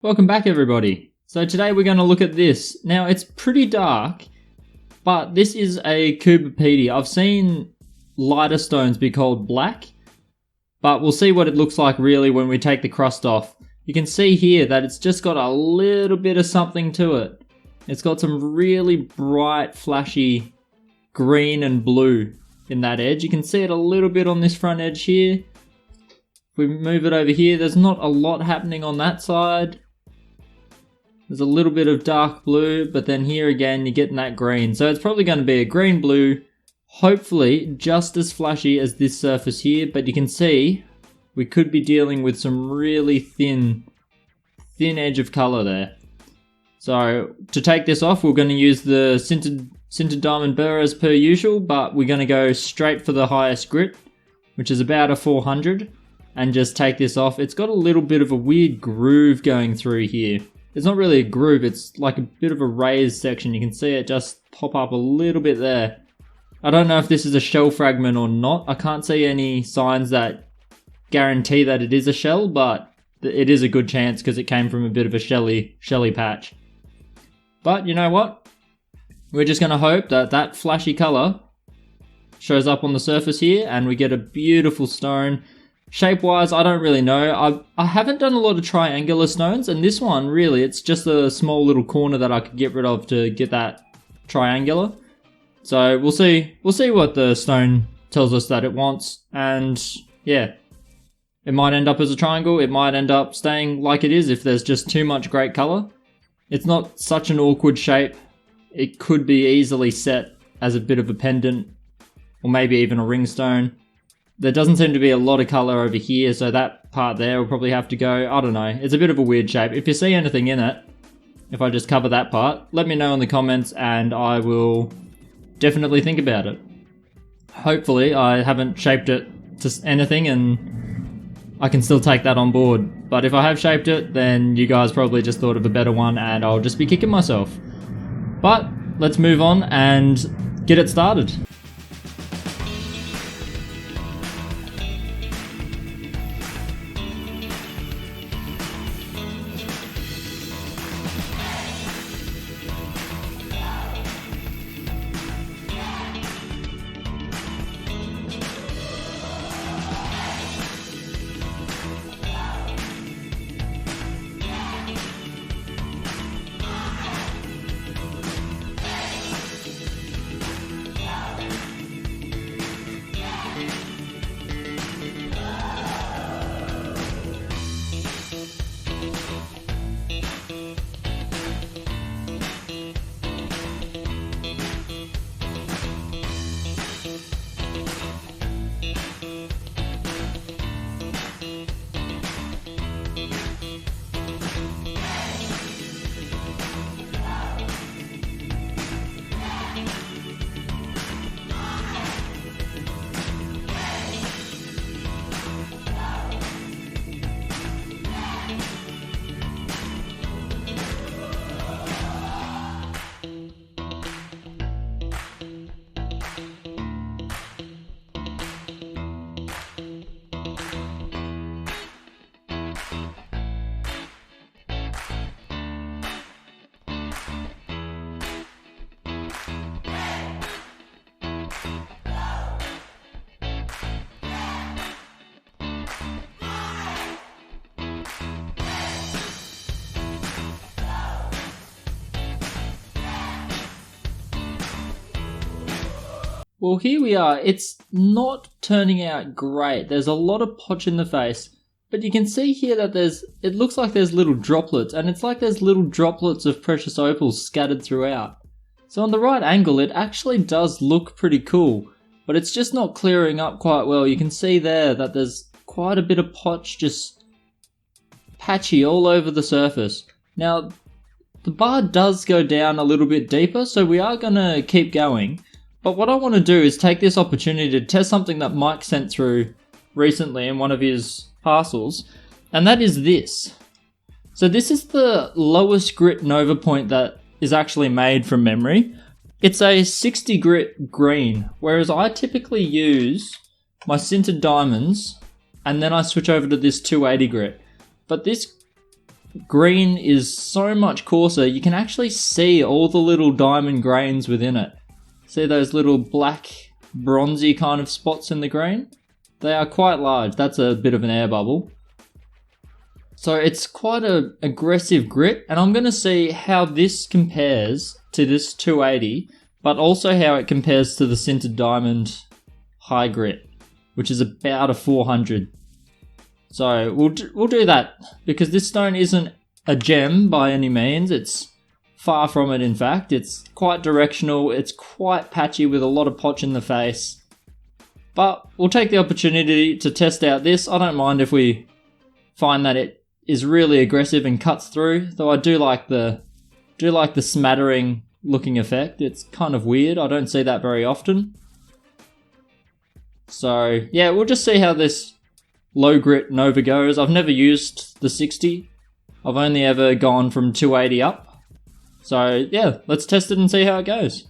Welcome back everybody. So today we're going to look at this. Now it's pretty dark, but this is a Coober Pedy. I've seen lighter stones be called black, but we'll see what it looks like really when we take the crust off. You can see here that it's just got a little bit of something to it. It's got some really bright flashy green and blue in that edge. You can see it a little bit on this front edge here. If we move it over here, there's not a lot happening on that side. There's a little bit of dark blue, but then here again, you're getting that green. So it's probably going to be a green-blue, hopefully just as flashy as this surface here, but you can see we could be dealing with some really thin edge of color there. So to take this off, we're going to use the sintered diamond burr as per usual, but we're going to go straight for the highest grit, which is about a 400, and just take this off. It's got a little bit of a weird groove going through here. It's not really a groove, it's like a bit of a raised section. You can see it just pop up a little bit there. I don't know if this is a shell fragment or not. I can't see any signs that guarantee that it is a shell, but it is a good chance because it came from a bit of a shelly patch. But you know what? We're just going to hope that that flashy color shows up on the surface here and we get a beautiful stone. Shape-wise, I don't really know. I haven't done a lot of triangular stones, and this one, really, it's just a small little corner that I could get rid of to get that triangular. So we'll see what the stone tells us that it wants, and yeah. It might end up as a triangle, it might end up staying like it is if there's just too much great color. It's not such an awkward shape. It could be easily set as a bit of a pendant, or maybe even a ring stone. There doesn't seem to be a lot of color over here, so that part there will probably have to go. I don't know. It's a bit of a weird shape. If you see anything in it, if I just cover that part, let me know in the comments and I will definitely think about it. Hopefully I haven't shaped it to anything and I can still take that on board. But if I have shaped it, then you guys probably just thought of a better one and I'll just be kicking myself. But let's move on and get it started. Well, here we are. It's not turning out great. There's a lot of potch in the face, but you can see here that it looks like there's little droplets, and it's like there's little droplets of precious opals scattered throughout. So on the right angle, it actually does look pretty cool, but it's just not clearing up quite well. You can see there that there's quite a bit of potch just patchy all over the surface. Now, the bar does go down a little bit deeper, so we are going to keep going. But what I want to do is take this opportunity to test something that Mike sent through recently in one of his parcels, and that is this. So this is the lowest grit Nova point that is actually made from memory. It's a 60 grit green, whereas I typically use my sintered diamonds and then I switch over to this 280 grit. But this green is so much coarser, you can actually see all the little diamond grains within it. See those little black, bronzy kind of spots in the green? They are quite large. That's a bit of an air bubble. So it's quite an aggressive grit, and I'm going to see how this compares to this 280, but also how it compares to the Sintered Diamond High Grit, which is about a 400. So we'll do that, because this stone isn't a gem by any means. It's far from it, in fact. It's quite directional, it's quite patchy with a lot of potch in the face. But we'll take the opportunity to test out this. I don't mind if we find that it is really aggressive and cuts through, though I do like the smattering looking effect. It's kind of weird, I don't see that very often. So yeah, we'll just see how this low grit Nova goes. I've never used the 60. I've only ever gone from 280 up. So yeah, let's test it and see how it goes.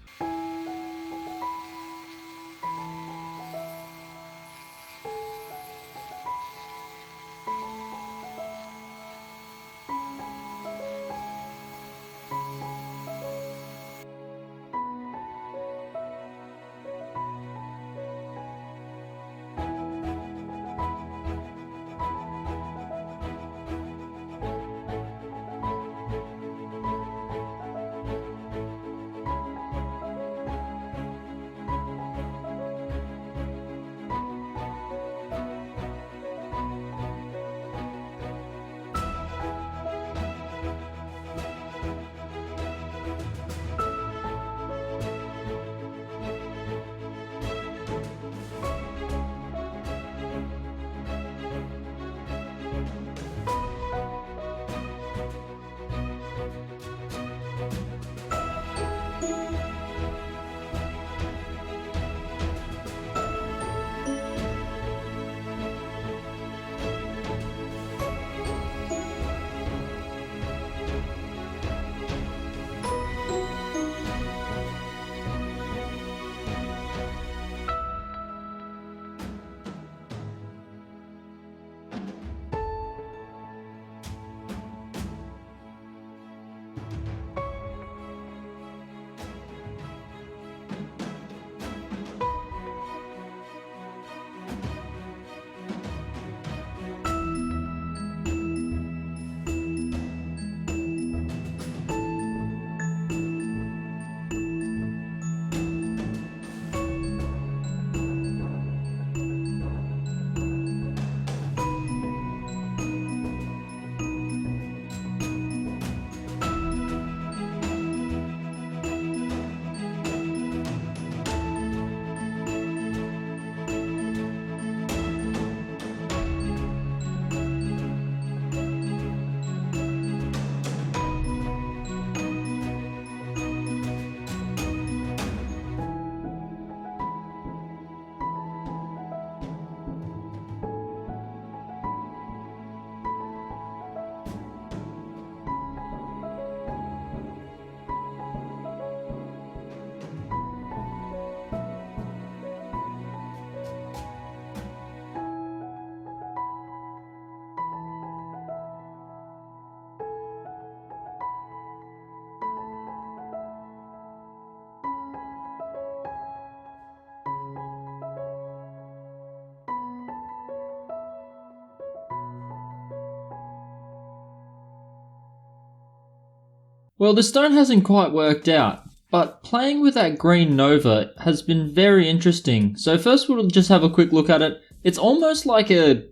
Well, the stone hasn't quite worked out, but playing with that green Nova has been very interesting. So first we'll just have a quick look at it. It's almost like a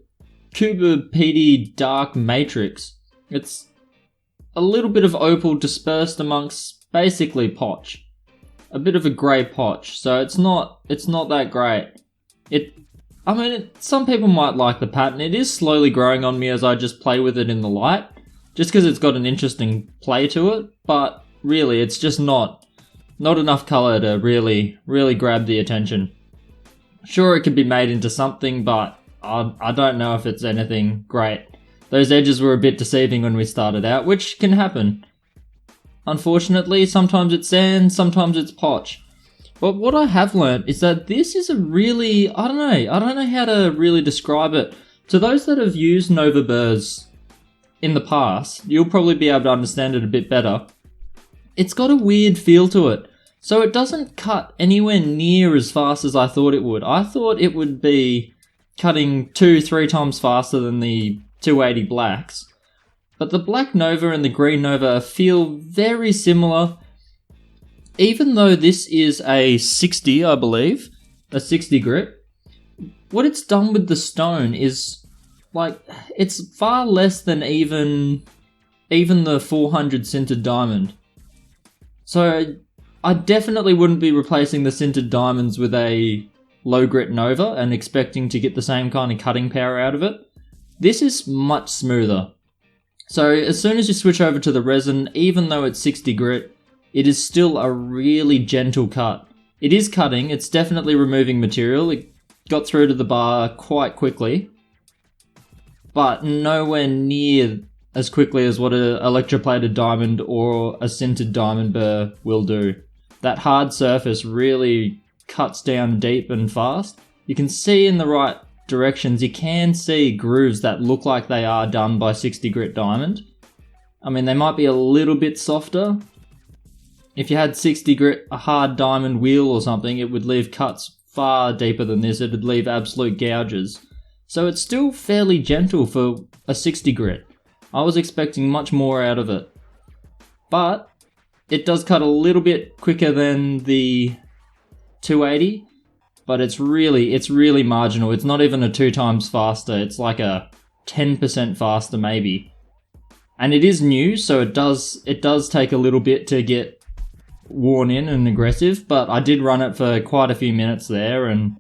Coober Pedy dark matrix. It's a little bit of opal dispersed amongst basically potch. A bit of a grey potch, so it's not that great. Some people might like the pattern. It is slowly growing on me as I just play with it in the light, just because it's got an interesting play to it, but really it's just not enough colour to really grab the attention. Sure, it could be made into something, but I don't know if it's anything great. Those edges were a bit deceiving when we started out, which can happen. Unfortunately, sometimes it's sand, sometimes it's potch. But what I have learnt is that this is a really, I don't know how to really describe it. To those that have used Nova burrs, in the past, you'll probably be able to understand it a bit better. It's got a weird feel to it. So it doesn't cut anywhere near as fast as I thought it would. I thought it would be cutting 2-3 times faster than the 280 blacks. But the black Nova and the green Nova feel very similar. Even though this is a 60, I believe, a 60 grit, what it's done with the stone is, like, it's far less than even the 400 sintered diamond. So I definitely wouldn't be replacing the sintered diamonds with a low grit Nova and expecting to get the same kind of cutting power out of it. This is much smoother. So as soon as you switch over to the resin, even though it's 60 grit, it is still a really gentle cut. It is cutting, it's definitely removing material. It got through to the bar quite quickly, but nowhere near as quickly as what an electroplated diamond or a sintered diamond burr will do. That hard surface really cuts down deep and fast. You can see in the right directions, you can see grooves that look like they are done by 60 grit diamond. I mean, they might be a little bit softer. If you had 60 grit, a hard diamond wheel or something, it would leave cuts far deeper than this. It would leave absolute gouges. So it's still fairly gentle for a 60 grit. I was expecting much more out of it. But it does cut a little bit quicker than the 280. But it's really marginal. It's not even a 2 times faster. It's like a 10% faster maybe. And it is new, so it does take a little bit to get worn in and aggressive, but I did run it for quite a few minutes there, and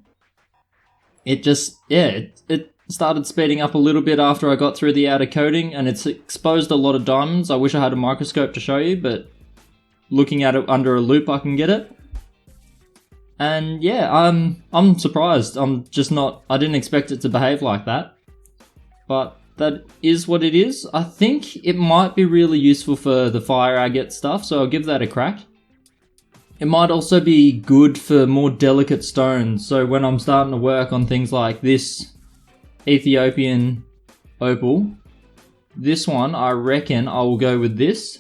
it just, it started speeding up a little bit after I got through the outer coating, and it's exposed a lot of diamonds. I wish I had a microscope to show you, but looking at it under a loupe I can get it. And yeah, I'm surprised. I didn't expect it to behave like that. But that is what it is. I think it might be really useful for the fire agate stuff, so I'll give that a crack. It might also be good for more delicate stones, so when I'm starting to work on things like this Ethiopian opal, this one, I reckon I will go with this.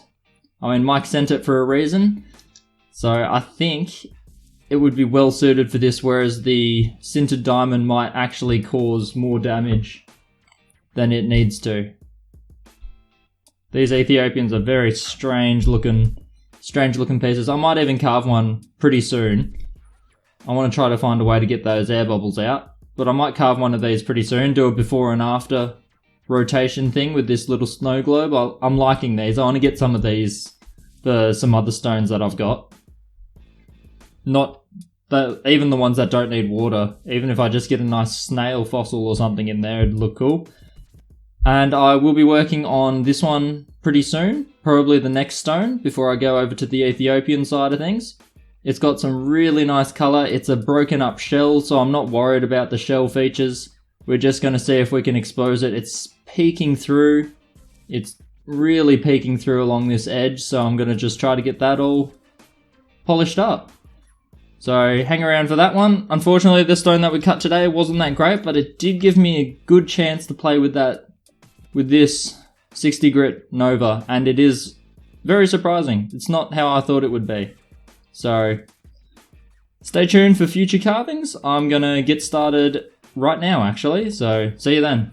I mean, Mike sent it for a reason, so I think it would be well suited for this, whereas the sintered diamond might actually cause more damage than it needs to. These Ethiopians are very strange looking pieces. I might even carve one pretty soon. I want to try to find a way to get those air bubbles out, but I might carve one of these pretty soon, do a before and after rotation thing with this little snow globe. I'm liking these. I want to get some of these for some other stones that I've got. Even the ones that don't need water. Even if I just get a nice snail fossil or something in there, it'd look cool. And I will be working on this one pretty soon, probably the next stone, before I go over to the Ethiopian side of things. It's got some really nice colour. It's a broken up shell, so I'm not worried about the shell features. We're just going to see if we can expose it. It's peeking through. It's really peeking through along this edge, so I'm going to just try to get that all polished up. So hang around for that one. Unfortunately, the stone that we cut today wasn't that great, but it did give me a good chance to play with this 60 grit Nova, and it is very surprising. It's not how I thought it would be. So stay tuned for future carvings. I'm gonna get started right now actually, so see you then.